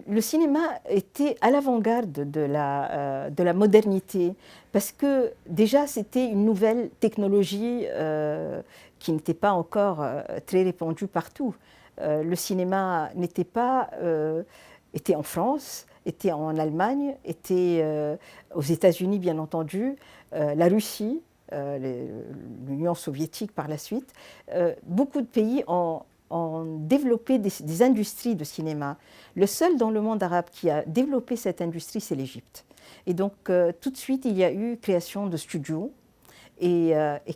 Le cinéma était à l'avant-garde de la modernité, parce que déjà c'était une nouvelle technologie qui n'était pas encore très répandue partout. Le cinéma n'était pas, était en France, était en Allemagne, était aux États-Unis bien entendu, la Russie, l'Union soviétique par la suite. Beaucoup de pays ont développé des industries de cinéma. Le seul dans le monde arabe qui a développé cette industrie, c'est l'Égypte. Et donc, tout de suite, il y a eu création de studios et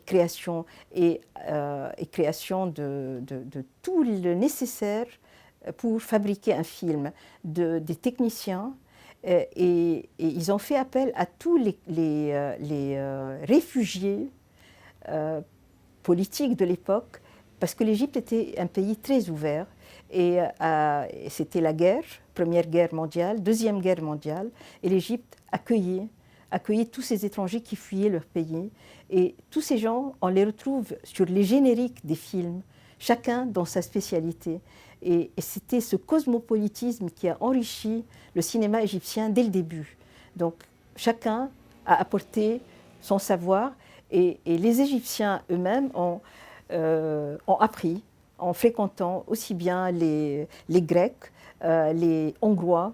création de tout le nécessaire pour fabriquer un film, des techniciens. Et ils ont fait appel à tous les réfugiés politiques de l'époque, parce que l'Égypte était un pays très ouvert. Et c'était la guerre, Première Guerre mondiale, Deuxième Guerre mondiale, et l'Égypte accueillait tous ces étrangers qui fuyaient leur pays. Et tous ces gens, on les retrouve sur les génériques des films, chacun dans sa spécialité. Et c'était ce cosmopolitisme qui a enrichi le cinéma égyptien dès le début. Donc chacun a apporté son savoir, et les Égyptiens eux-mêmes ont appris en fréquentant aussi bien les Grecs, les Hongrois,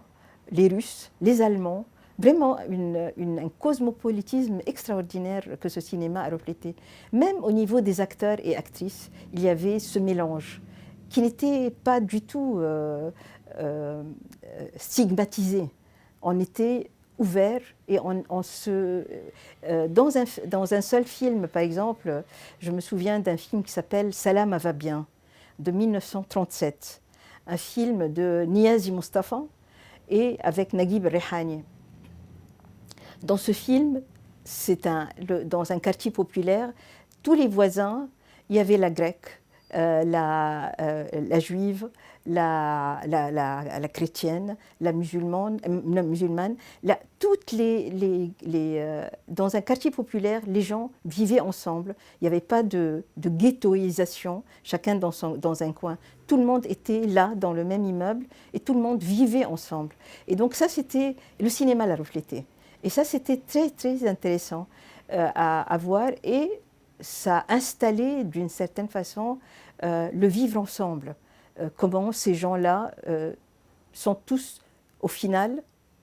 les Russes, les Allemands. Vraiment un cosmopolitisme extraordinaire que ce cinéma a reflété. Même au niveau des acteurs et actrices, il y avait ce mélange qui n'était pas du tout stigmatisé. On était ouvert et dans un seul film, par exemple, je me souviens d'un film qui s'appelle Salam va bien, de 1937, un film de Niazi Mustafa et avec Naguib Rehani. Dans ce film, dans un quartier populaire, tous les voisins, il y avait la grecque, la juive, la chrétienne, la musulmane, dans un quartier populaire, les gens vivaient ensemble. Il n'y avait pas de ghettoisation, chacun dans un coin. Tout le monde était là, dans le même immeuble, et tout le monde vivait ensemble. Et donc ça, le cinéma l'a reflété. Et ça, c'était très, très intéressant à voir. Et ça a installé, d'une certaine façon, le vivre ensemble. Comment ces gens-là sont tous, au final,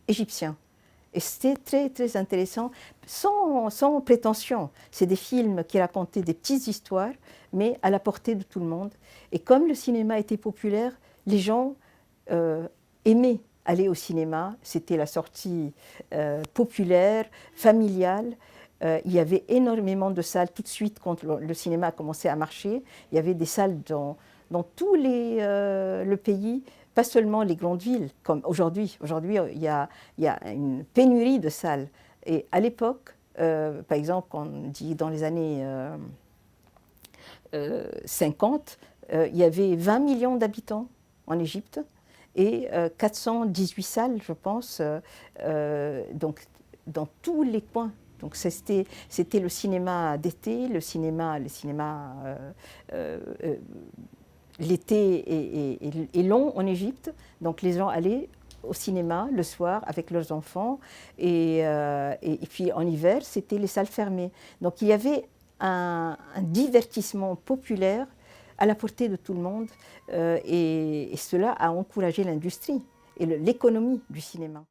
égyptiens. Et c'était très, très intéressant, sans prétention. C'est des films qui racontaient des petites histoires, mais à la portée de tout le monde. Et comme le cinéma était populaire, les gens aimaient aller au cinéma. C'était la sortie populaire, familiale. Il y avait énormément de salles tout de suite quand le cinéma a commencé à marcher. Il y avait des salles dans tout le pays, pas seulement les grandes villes, comme aujourd'hui. Aujourd'hui, il y a une pénurie de salles. Et à l'époque, par exemple, on dit dans les années 50, il y avait 20 millions d'habitants en Égypte et 418 salles, je pense, donc dans tous les coins. Donc c'était le cinéma d'été, l'été est long en Égypte, donc les gens allaient au cinéma le soir avec leurs enfants, et puis en hiver, c'était les salles fermées. Donc il y avait un divertissement populaire à la portée de tout le monde, et cela a encouragé l'industrie et l'économie du cinéma.